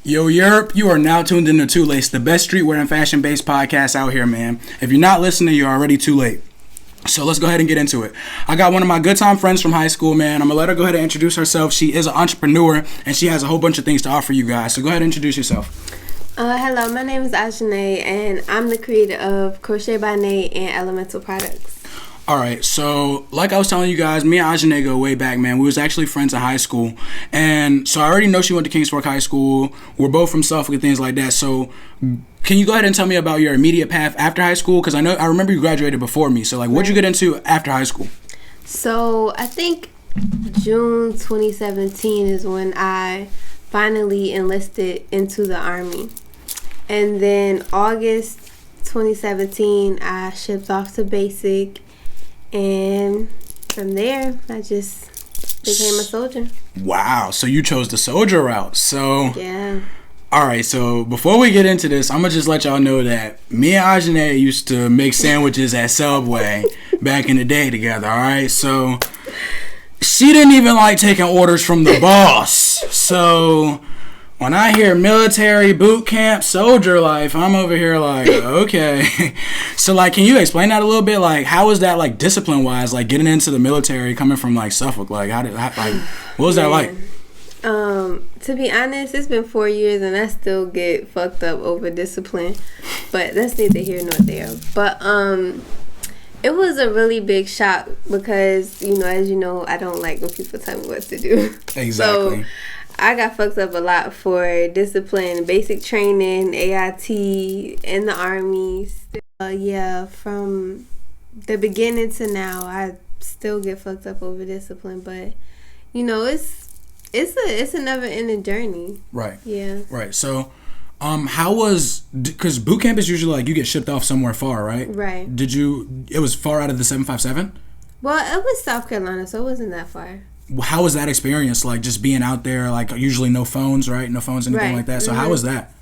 Yo, Europe, you are now tuned into Too Late, the best streetwear and fashion-based podcast out here, man. If you're not listening, you're already too late. So let's go ahead and get into it. I got one of my good time friends from high school, man. I'm going to let her go ahead and introduce herself. She is an entrepreneur, and she has a whole bunch of things to offer you guys. So go ahead and introduce yourself. Hello, my name is Ajanae, and I'm the creator of Crochet by Nate and Elemental Products. All right, so like I was telling you guys, me and Ajanae go way back, man. We was actually friends in high school, and so I already know she went to Kings Fork High School. We're both from Suffolk and things like that. So can you go ahead and tell me about your immediate path after high school? Because I remember you graduated before me. So like, what'd you get into after high school? So I think June 2017 is when I finally enlisted into the Army, and then August 2017 I shipped off to basic. And from there, I just became a soldier. Wow. So you chose the soldier route. So yeah. All right. So before we get into this, I'm going to just let y'all know that me and Ajanae used to make sandwiches at Subway back in the day together. All right. So she didn't even like taking orders from the boss. So when I hear military, boot camp, soldier life, I'm over here like, okay. So, like, can you explain that a little bit? Like, how was that, like, discipline-wise, like, getting into the military, coming from, like, Suffolk? Like, what was that like? To be honest, it's been 4 years, and I still get fucked up over discipline. But that's neither here nor there. But, it was a really big shock because, as you know, I don't like when people tell me what to do. Exactly. So, I got fucked up a lot for discipline, basic training, AIT, in the Army. From the beginning to now, I still get fucked up over discipline. But, it's a never-ending journey. Right. Yeah. Right. So, because boot camp is usually like you get shipped off somewhere far, right? Right. It was far out of the 757? Well, it was South Carolina, so it wasn't that far. How was that experience, like, just being out there, like, usually no phones, right? No phones, anything like that. So how was that?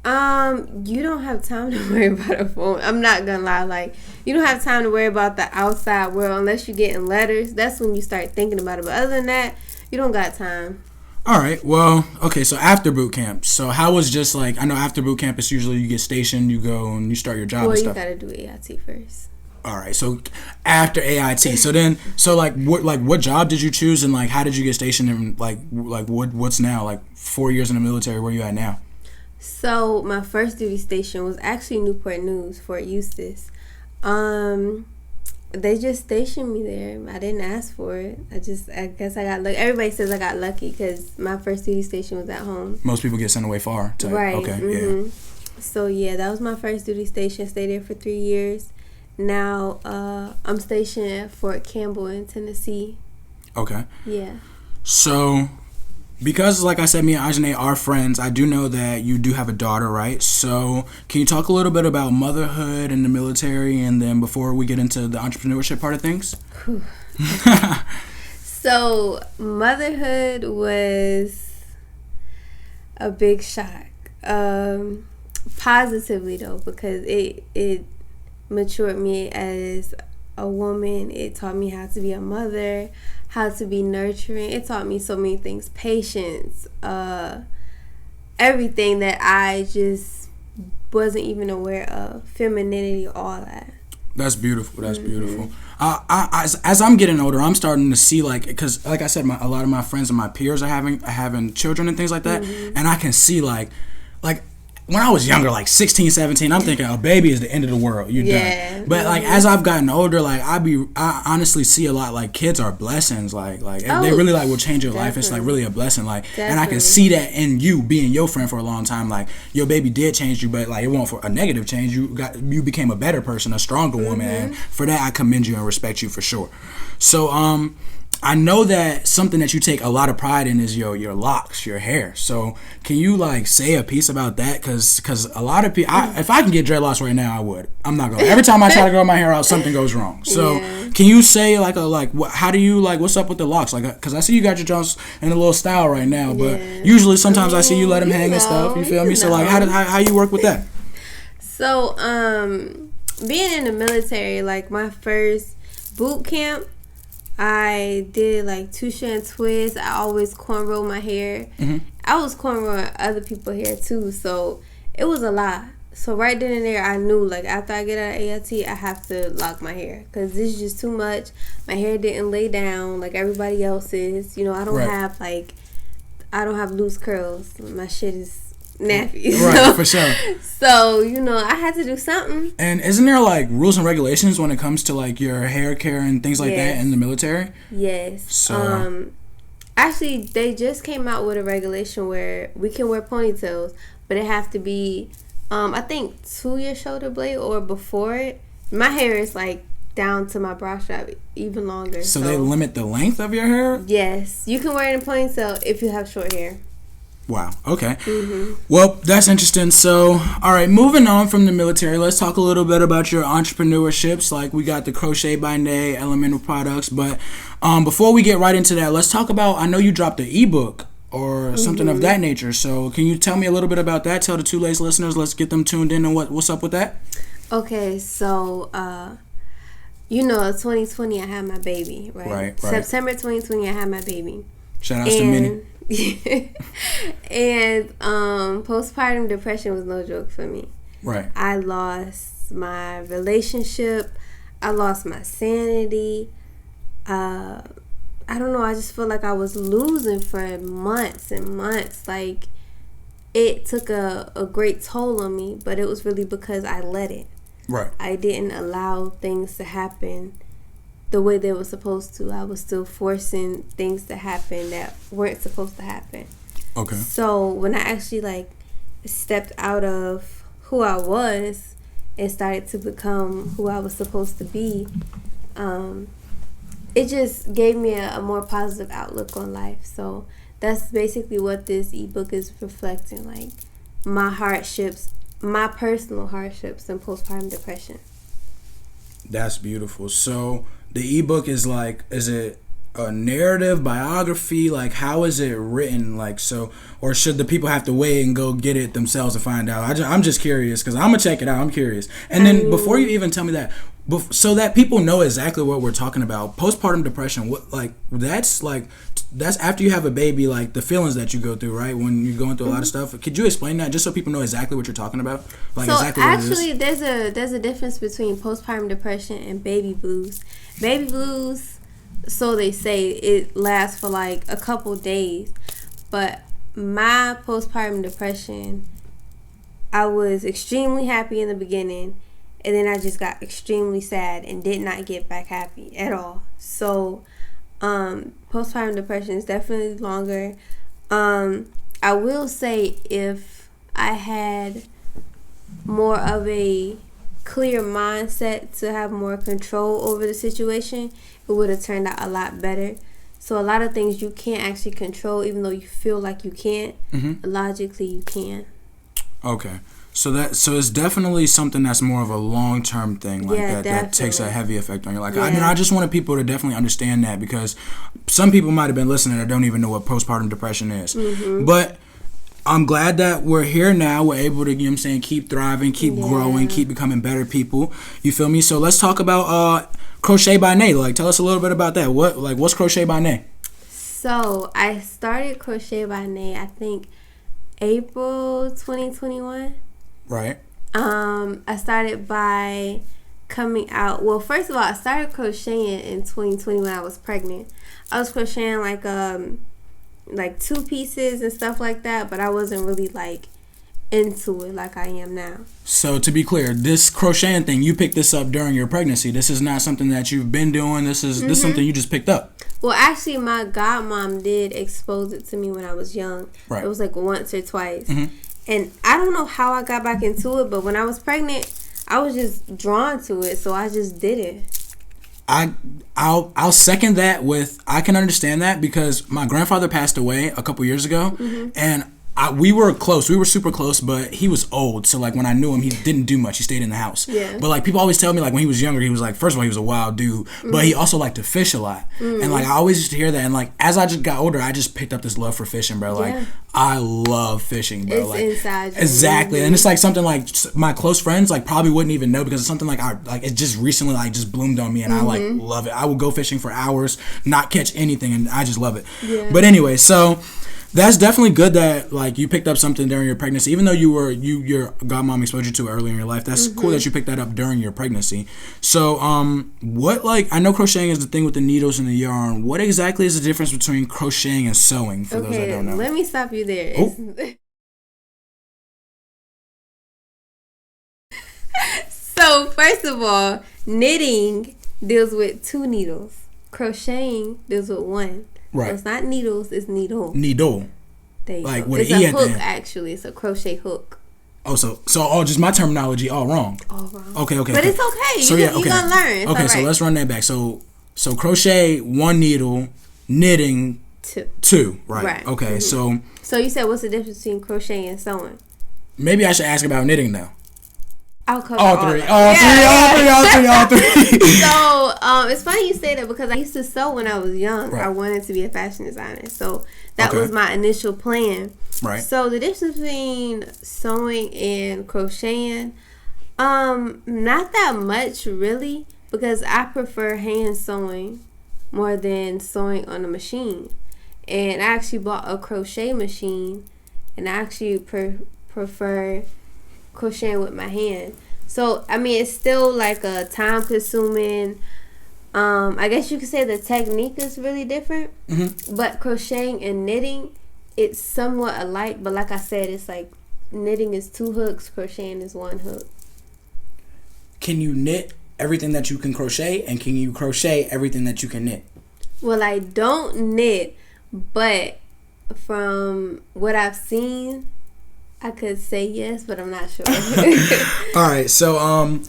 You don't have time to worry about a phone. I'm not gonna lie. Like, you don't have time to worry about the outside world unless you're getting letters. That's when you start thinking about it. But other than that, you don't got time. All right. Well, okay. So after boot camp, so how was just like, I know after boot camp, it's usually you get stationed, you go and you start your job and stuff. Well, you gotta do AIT first. All right, so after AIT, what job did you choose, and like how did you get stationed, and what's now, like 4 years in the military? Where you at now? So my first duty station was actually Newport News, Fort Eustis. They just stationed me there. I didn't ask for it. I guess I got lucky. Everybody says I got lucky because my first duty station was at home. Most people get sent away far. Right. Okay. Mm-hmm. Yeah. So yeah, that was my first duty station. Stayed there for 3 years. Now, I'm stationed at Fort Campbell in Tennessee. Okay. Yeah. So, because, like I said, me and Ajanae are friends, I do know that you do have a daughter, right? So, can you talk a little bit about motherhood and the military, and then before we get into the entrepreneurship part of things? So, motherhood was a big shock. Positively, though, because it matured me as a woman. It taught me how to be a mother, how to be nurturing. It taught me so many things, patience, everything that I just wasn't even aware of, femininity, all that. That's beautiful. That's beautiful. As I'm getting older, I'm starting to see, like, because like I said, a lot of my friends and my peers are having children and things like that, and I can see like when I was younger, like 16, 17, I'm thinking a baby is the end of the world. You're done. But like as I've gotten older, like I honestly see a lot like kids are blessings. Like they really like will change your life. It's like really a blessing. Like and I can see that in you being your friend for a long time. Like your baby did change you, but like it wasn't for a negative change. You became a better person, a stronger woman, and for that I commend you and respect you for sure. So I know that something that you take a lot of pride in is your locks, your hair. So can you like say a piece about that? Cause a lot of people, if I can get dreadlocks right now, I would. I'm not gonna. Every time I try to grow my hair out, something goes wrong. So can you say how do you like, what's up with the locks? Like, cause I see you got your Jones in a little style right now, but usually sometimes I see you let them hang and stuff. You feel me? So like, how you work with that? So being in the military, like my first boot camp, I did like touche and twist. I always cornrow my hair. I was cornrowing other people's hair too, so it was a lot. So right then and there, I knew, like, after I get out of AIT, I have to lock my hair. Because this is just too much. My hair didn't lay down like everybody else's. You know, I don't have, like, I don't have loose curls. My shit is nappy. Right, for sure. So, you know, I had to do something. And isn't there, like, rules and regulations when it comes to, like, your hair care and things like that in the military? Yes. So, actually, they just came out with a regulation where we can wear ponytails, but it have to be... I think to your shoulder blade or before it. My hair is like down to my brow strap, even longer. So they limit the length of your hair? Yes. You can wear it in a ponytail if you have short hair. Wow. Okay. Well, that's interesting. So, all right, moving on from the military, let's talk a little bit about your entrepreneurships. Like, we got the Crochet by Nay, Elemental Products. But before we get right into that, let's talk about, I know you dropped the ebook or something of that nature. So can you tell me a little bit about that? Tell the Two Lace listeners, let's get them tuned in and what's up with that. Okay, so you know, 2020 I had my baby, right? September 2020 I had my baby. Shout outs to Minnie. And postpartum depression was no joke for me. Right. I lost my relationship. I lost my sanity. I don't know, I just feel like I was losing for months and months. Like, it took a great toll on me, but it was really because I let it. Right. I didn't allow things to happen the way they were supposed to. I was still forcing things to happen that weren't supposed to happen. Okay. So, when I actually, like, stepped out of who I was and started to become who I was supposed to be, it just gave me a more positive outlook on life. So that's basically what this ebook is reflecting, like my hardships, my personal hardships and postpartum depression. That's beautiful. So the ebook is like, is it a narrative, biography? Like, how is it written? Like, so, or should the people have to wait and go get it themselves to find out? I'm just curious because I'm gonna check it out. I'm curious. And then before you even tell me that, so that people know exactly what we're talking about, postpartum depression, that's after you have a baby, like the feelings that you go through, right? When you're going through a lot of stuff. Could you explain that just so people know exactly what you're talking about? Like, so exactly actually, what it is? there's a difference between postpartum depression and baby blues. Baby blues, so they say, it lasts for like a couple days, but my postpartum depression, I was extremely happy in the beginning. And then I just got extremely sad and did not get back happy at all. So, postpartum depression is definitely longer. I will say if I had more of a clear mindset to have more control over the situation, it would have turned out a lot better. So a lot of things you can't actually control, even though you feel like you can't. Logically, you can. Okay. So it's definitely something that's more of a long-term thing, like that takes a heavy effect on your life. I mean, I just wanted people to definitely understand that because some people might have been listening that don't even know what postpartum depression is. But I'm glad that we're here now. We're able to, you know what I'm saying, keep thriving, keep growing, keep becoming better people. You feel me? So let's talk about Crochet by Nay. Like, tell us a little bit about that. What's Crochet by Nay? So I started Crochet by Nay, I think, April 2021. Right. I started by coming out. Well, first of all, I started crocheting in 2020 when I was pregnant. I was crocheting like 2 pieces and stuff like that, but I wasn't really like into it like I am now. So to be clear, this crocheting thing, you picked this up during your pregnancy. This is not something that you've been doing. This is something you just picked up. Well, actually, my godmom did expose it to me when I was young. Right. It was like once or twice. And I don't know how I got back into it, but when I was pregnant, I was just drawn to it, so I just did it. I'll second that with, I can understand that because my grandfather passed away a couple years ago, and we were close. We were super close, but he was old. So, like, when I knew him, he didn't do much. He stayed in the house. Yeah. But, like, people always tell me, like, when he was younger, he was, like, first of all, he was a wild dude. But he also liked to fish a lot. And, like, I always used to hear that. And, like, as I just got older, I just picked up this love for fishing, bro. Like, I love fishing, bro. It's like, inside you. Exactly. And it's, like, something, like, my close friends, like, probably wouldn't even know because it's something, like, it just recently, like, just bloomed on me. And I, like, love it. I would go fishing for hours, not catch anything, and I just love it. Yeah. But anyway, so That's definitely good that like you picked up something during your pregnancy, even though your godmom exposed you to it early in your life. That's cool that you picked that up during your pregnancy. So what, like, I know crocheting is the thing with the needles and the yarn. What exactly is the difference between crocheting and sewing for those that don't know? Let me stop you there. Oh. So first of all, knitting deals with 2 needles. Crocheting deals with 1. Right. So it's not needles, it's needle. Needle. There you like go. with It's an E a at the hook, end. actually. It's a crochet hook. Oh, so just my terminology all wrong. All wrong. Okay. But it's okay. So You're gonna learn. It's okay, all so right. let's run that back. So crochet 1 needle, knitting 2. Right. Okay. Mm-hmm. So you said what's the difference between crochet and sewing? Maybe I should ask about knitting now. I'll cover All three. So it's funny you say that because I used to sew when I was young. Right. I wanted to be a fashion designer, so that was my initial plan. Right. So the difference between sewing and crocheting, not that much really, because I prefer hand sewing more than sewing on a machine. And I actually bought a crochet machine, and I actually prefer crocheting with my hand. So I mean, it's still like a time consuming. I guess you could say the technique is really different. Mm-hmm. But crocheting and knitting, it's somewhat alike. But like I said, it's like knitting is 2 hooks, crocheting is 1 hook. Can you knit everything that you can crochet, and can you crochet everything that you can knit? Well, I don't knit, but from what I've seen, I could say yes, but I'm not sure. All right, so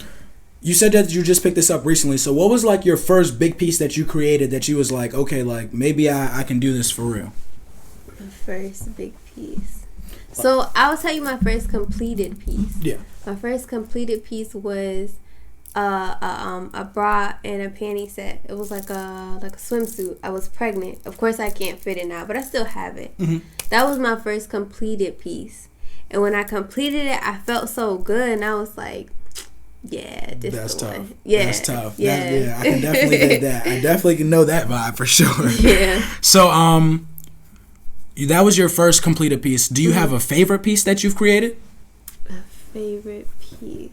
you said that you just picked this up recently. So what was like your first big piece that you created that you was like, okay, like maybe I can do this for real? My first big piece. So I'll tell you my first completed piece. Yeah. My first completed piece was a bra and a panty set. It was like a swimsuit. I was pregnant. Of course, I can't fit it now, but I still have it. Mm-hmm. That was my first completed piece. And when I completed it, I felt so good, and I was like, yeah, this that's the tough. one. Yeah, that's tough. Yeah, I can definitely get that. I definitely can know that vibe for sure. Yeah. So that was your first completed piece. Do you have a favorite piece that you've created? A favorite piece,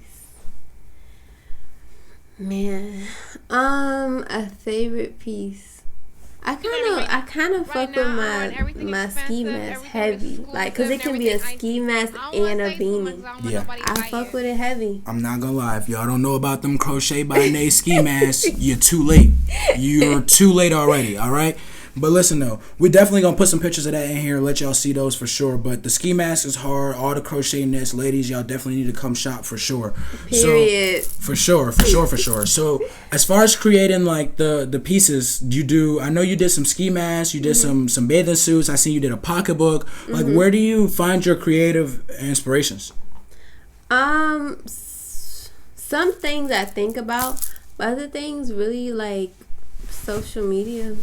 man. A favorite piece. I kind of fuck with my ski mask heavy, like, cause it can be a ski mask and a beanie. Yeah, I fuck with it heavy. I'm not gonna lie, if y'all don't know about them Crochet by Nay ski masks, you're too late. You're too late already. All right. But listen though, we're definitely gonna put some pictures of that in here, let y'all see those for sure. But the ski mask is hard. All the crochet knits, ladies, y'all definitely need to come shop for sure. Period. So, for sure. So as far as creating like the pieces, I know you did some ski masks, you did some bathing suits. I seen you did a pocketbook. Like, where do you find your creative inspirations? Some things I think about, but other things really like social media.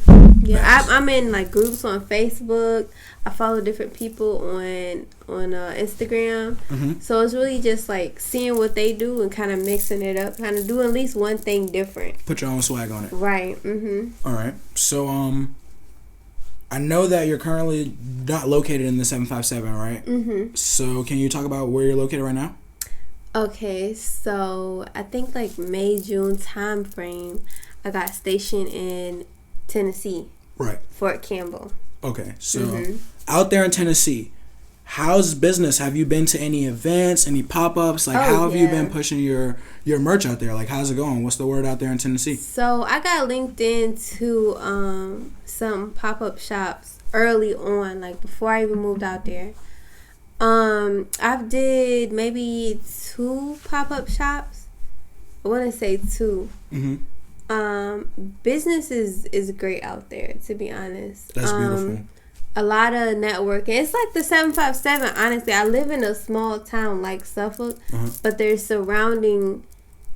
Yeah, I'm in like groups on Facebook. I follow different people on Instagram. Mm-hmm. So it's really just like seeing what they do and kind of mixing it up, kind of doing at least one thing different. Put your own swag on it. Right. Mm-hmm. All right. So I know that you're currently not located in the 757, right? Mm-hmm. So can you talk about where you're located right now? Okay, so I think like May-June time frame, I got stationed in Tennessee. Right. Fort Campbell. Okay, so out there in Tennessee, how's business? Have you been to any events, any pop-ups? Like, how have you been pushing your merch out there? Like, how's it going? What's the word out there in Tennessee? So I got linked into some pop-up shops early on, like before I even moved out there. I've did maybe 2 pop-up shops. I want to say 2. Mm-hmm. Business is great out there, to be honest. That's beautiful. A lot of networking. It's like the 757. Honestly, I live in a small town like Suffolk, but there's surrounding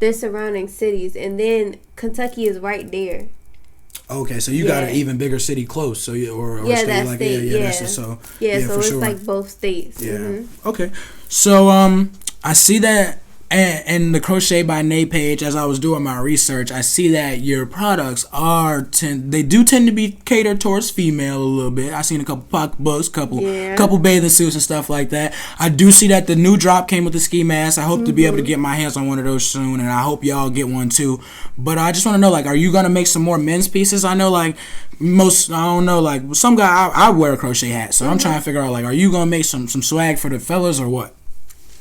cities, and then Kentucky is right there. Okay, so you got an even bigger city close, so that's like state. That's so so it's sure. like both states. Yeah. Mm-hmm. Okay. So I see that and the Crochet by Nay page, as I was doing my research, I see that your products they do tend to be catered towards female a little bit. I seen a couple pocketbooks, couple bathing suits and stuff like that. I do see that the new drop came with the ski mask. I hope to be able to get my hands on one of those soon, and I hope y'all get one too. But I just want to know, like, are you gonna make some more men's pieces? I know, like, some guy I wear a crochet hat, so I'm trying to figure out, like, are you gonna make some swag for the fellas or what?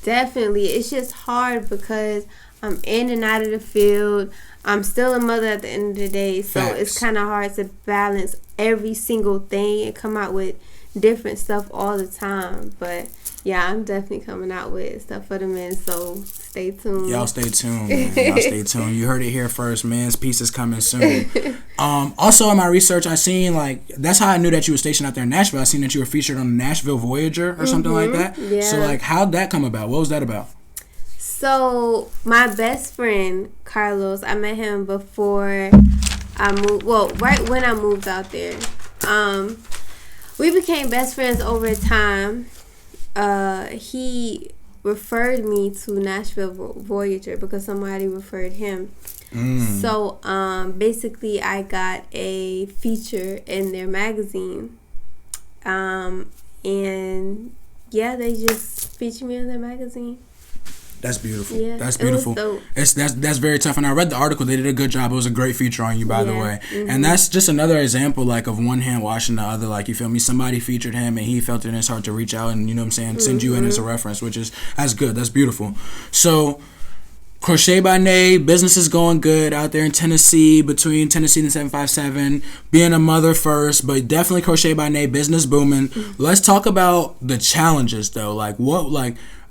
Definitely. It's just hard because I'm in and out of the field. I'm still a mother at the end of the day, so it's kind of hard to balance every single thing and come out with different stuff all the time. But yeah, I'm definitely coming out with stuff for the men, so stay tuned. Y'all stay tuned, man. Y'all stay tuned. You heard it here first. Men's pieces coming soon. Also, in my research, I seen, like, that's how I knew that you were stationed out there in Nashville. I seen that you were featured on the Nashville Voyager or something like that. Yeah. So, like, how'd that come about? What was that about? So, my best friend, Carlos, I met him before I moved. Well, right when I moved out there. We became best friends over time. He referred me to Nashville Voyager because somebody referred him. So basically I got a feature in their magazine, and yeah, they just featured me in their magazine. That's beautiful. Yeah, that's beautiful. That's very tough. And I read the article. They did a good job. It was a great feature on you, by the way. And that's just another example, like, of one hand washing the other. Like, you feel me? Somebody featured him, and he felt it in his heart to reach out and, you know what I'm saying, send you in as a reference, that's good. That's beautiful. So, Crochet by Nay, business is going good out there in Tennessee, between Tennessee and 757. Being a mother first, but definitely Crochet by Nay, business booming. Let's talk about the challenges, though. Like,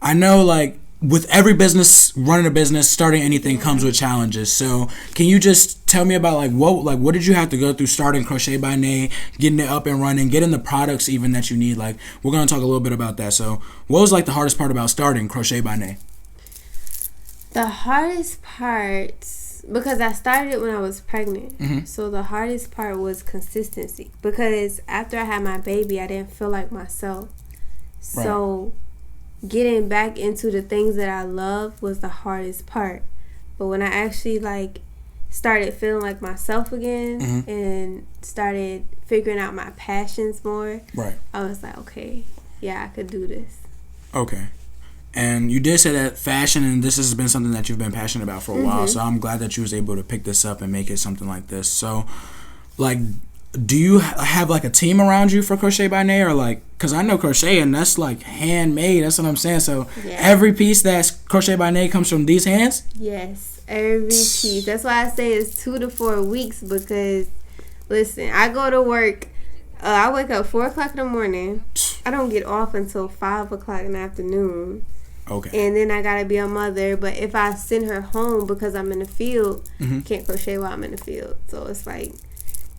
I know, like, with every business, running a business, starting anything comes with challenges. So can you just tell me about, like, what did you have to go through starting Crochet by Nay, getting it up and running, getting the products even that you need? Like, we're going to talk a little bit about that. So what was, like, the hardest part about starting Crochet by Nay? The hardest part, because I started it when I was pregnant. So the hardest part was consistency, because after I had my baby, I didn't feel like myself. So getting back into the things that I love was the hardest part. But when I actually, like, started feeling like myself again and started figuring out my passions more, I was like, okay, yeah, I could do this. Okay. And you did say that fashion, and this has been something that you've been passionate about for a while, so I'm glad that you was able to pick this up and make it something like this. So, like, do you have, like, a team around you for Crochet by Nay, or, like, because I know crochet, and that's, like, handmade, that's what I'm saying. So every piece that's Crochet by Nay comes from these hands? Yes, every piece. That's why I say it's 2 to 4 weeks, because listen, I go to work, I wake up 4 o'clock in the morning, I don't get off until 5 o'clock in the afternoon. Okay. And then I gotta be a mother, but if I send her home because I'm in the field, can't crochet while I'm in the field. So it's like,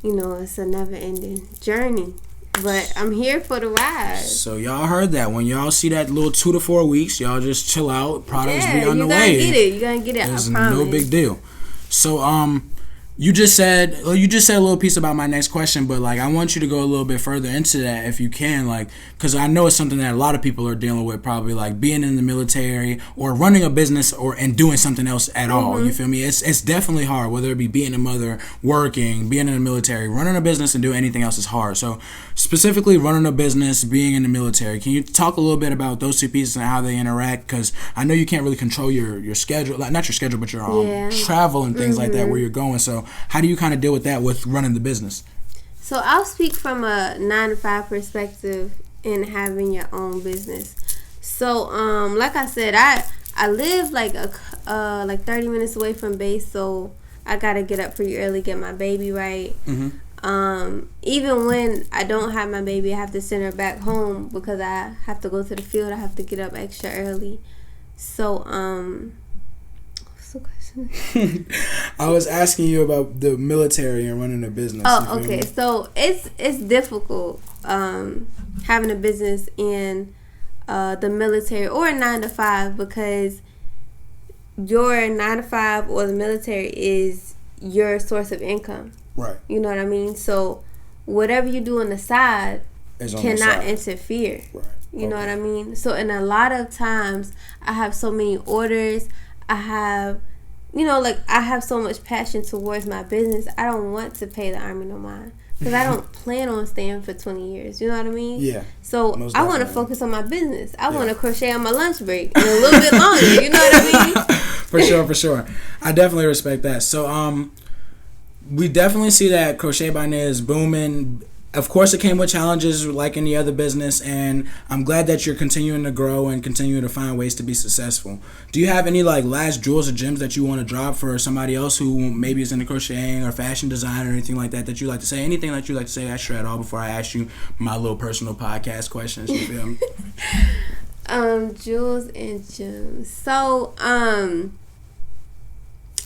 you know, it's a never-ending journey. But I'm here for the ride. So y'all heard that. When y'all see that little 2 to 4 weeks, y'all just chill out. Products be on the way. You're gonna get it. It's I promise. no big deal. So you just said a little piece about my next question, but, like, I want you to go a little bit further into that if you can, like, because I know it's something that a lot of people are dealing with, probably, like, being in the military or running a business and doing something else at all. You feel me? It's definitely hard, whether it be being a mother, working, being in the military, running a business, and doing anything else is hard. So specifically running a business, being in the military, can you talk a little bit about those two pieces and how they interact? Because I know you can't really control your schedule, like, not your schedule, but your travel and things like that, where you're going. So how do you kind of deal with that with running the business? So I'll speak from a 9-to-5 perspective in having your own business. So like I said, I live like 30 minutes away from base, so I gotta get up pretty early, get my baby right. Even when I don't have my baby, I have to send her back home because I have to go to the field. I have to get up extra early. So what's the question? I was asking you about the military and running a business. Oh, okay. So it's difficult having a business in the military or a 9-to-5, because your 9-to-5 or the military is your source of income. Right. You know what I mean? So whatever you do on the side cannot interfere. Right. You know what I mean? So, and a lot of times I have so many orders, I have, like I have so much passion towards my business. I don't want to pay the Army no mind. Because I don't plan on staying for 20 years. You know what I mean? Yeah. So I want to focus on my business. I want to crochet on my lunch break and a little bit longer. You know what I mean? For sure. I definitely respect that. So we definitely see that Crochet by Nia is booming. Of course, it came with challenges like any other business, and I'm glad that you're continuing to grow and continuing to find ways to be successful. Do you have any last jewels or gems that you want to drop for somebody else who maybe is into crocheting or fashion design or anything like that you like to say? Anything that you like to say extra at all before I ask you my little personal podcast questions? You feel me? Jewels and gems. So,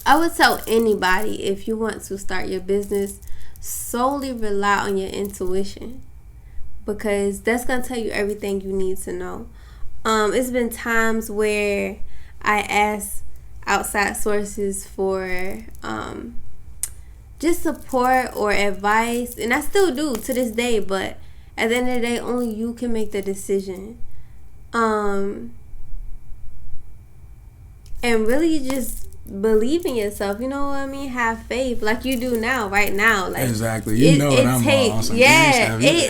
I would tell anybody, if you want to start your business, solely rely on your intuition, because that's going to tell you everything you need to know. It's been times where I asked outside sources for just support or advice, and I still do to this day, but at the end of the day, only you can make the decision. And really just believe in yourself, you know what I mean? Have faith like you do now, right now. Exactly. It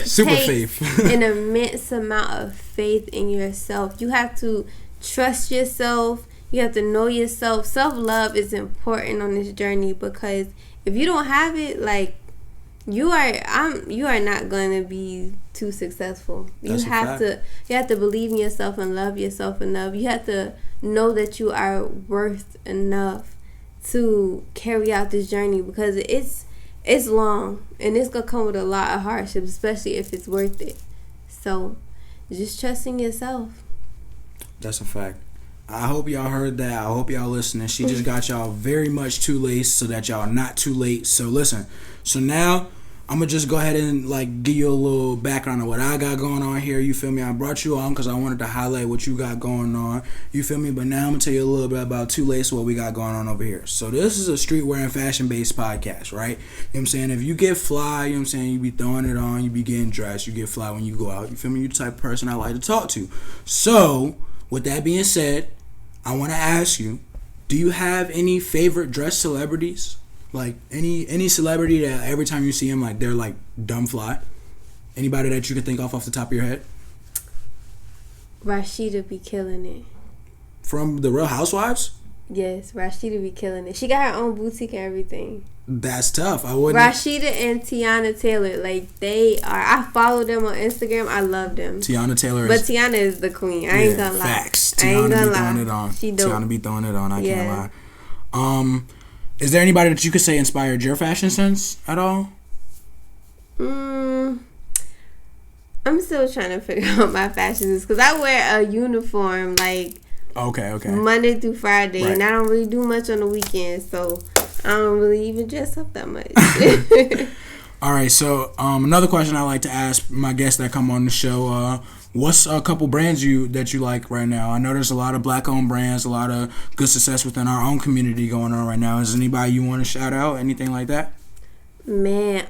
super takes faith. an immense amount of faith in yourself. You have to trust yourself. You have to know yourself. Self-love is important on this journey, because if you don't have it, you are not going to be too successful. You have to believe in yourself and love yourself enough. You have to know that you are worth enough to carry out this journey, because it's long and it's gonna come with a lot of hardships, especially if it's worth it. So just trusting yourself. That's a fact. I hope y'all heard that. I hope y'all listening. She just got y'all very much too late so that y'all are not too late. So listen. So now I'm going to just go ahead and give you a little background of what I got going on here. You feel me? I brought you on because I wanted to highlight what you got going on. You feel me? But now I'm going to tell you a little bit about Too Late, what we got going on over here. So this is a streetwear and fashion-based podcast, right? You know what I'm saying? If you get fly, you know what I'm saying, you be throwing it on, you be getting dressed, you get fly when you go out. You feel me? You're the type of person I like to talk to. So with that being said, I want to ask you, do you have any favorite dress celebrities? Any celebrity that every time you see them, they're dumb fly? Anybody that you can think off the top of your head? Rashida be killing it. From the Real Housewives? Yes, Rashida be killing it. She got her own boutique and everything. That's tough. I wouldn't. Rashida and Tiana Taylor, they are. I follow them on Instagram. I love them. Tiana Taylor but Tiana is the queen. I ain't gonna lie. Facts. Tiana be throwing it on. Tiana be throwing it on. I can't lie. Is there anybody that you could say inspired your fashion sense at all? I'm still trying to figure out my fashion sense, because I wear a uniform Okay. Monday through Friday, right. And I don't really do much on the weekends, so I don't really even dress up that much. All right, so another question I like to ask my guests that come on the show, what's a couple brands that you like right now? I know there's a lot of black-owned brands, a lot of good success within our own community going on right now. Is anybody you want to shout out, anything like that? Man,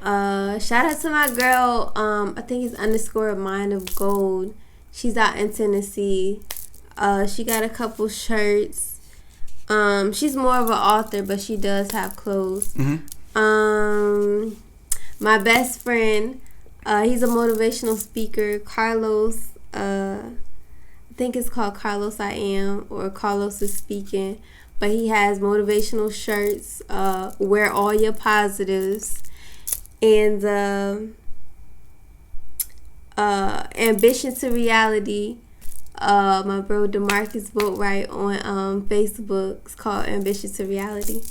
shout out to my girl, I think it's _Mind of Gold. She's out in Tennessee. She got a couple shirts. She's more of an author, but she does have clothes. Mm-hmm. My best friend, he's a motivational speaker, Carlos. I think it's called Carlos I Am, or Carlos is Speaking. But he has motivational shirts, Wear All Your Positives, and Ambition to Reality. My bro DeMarcus Boatwright on Facebook. It's called Ambition to Reality.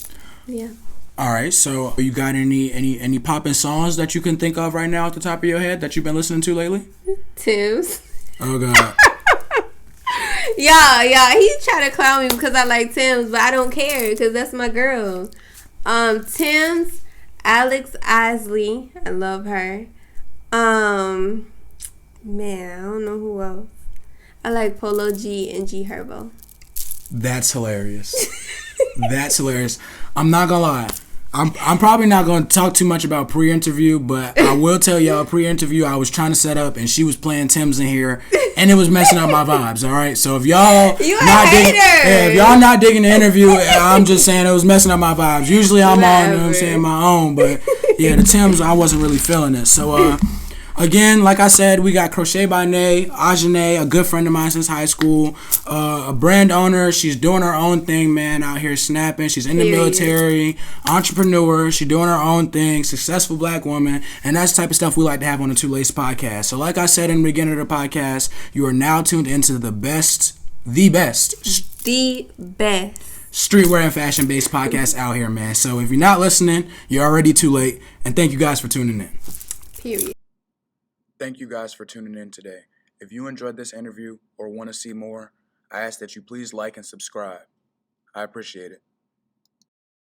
Yeah. All right, so you got any poppin' songs that you can think of right now at the top of your head that you've been listening to lately? Tim's. Oh God. Yeah, he tried to clown me because I like Tim's, but I don't care because that's my girl. Tim's, Alex Isley, I love her. Man, I don't know who else. I like Polo G and G Herbo. That's hilarious. That's hilarious. I'm not gonna lie. I'm probably not going to talk too much about pre-interview, but I will tell y'all pre-interview I was trying to set up and she was playing Tim's in here and it was messing up my vibes. All right, so if y'all if y'all not digging the interview, I'm just saying it was messing up my vibes. Usually I'm on, you know what I'm saying, my own, but yeah, the Tim's I wasn't really feeling it. So again, like I said, we got Crochet by Nay, Ajanae, a good friend of mine since high school, a brand owner. She's doing her own thing, man, out here snapping. She's in the military, entrepreneur. She's doing her own thing, successful black woman, and that's the type of stuff we like to have on the Two Lace podcast. So like I said in the beginning of the podcast, you are now tuned into the best streetwear and fashion-based podcast out here, man. So if you're not listening, you're already too late, and thank you guys for tuning in. Period. Thank you guys for tuning in today. If you enjoyed this interview or want to see more, I ask that you please like and subscribe. I appreciate it.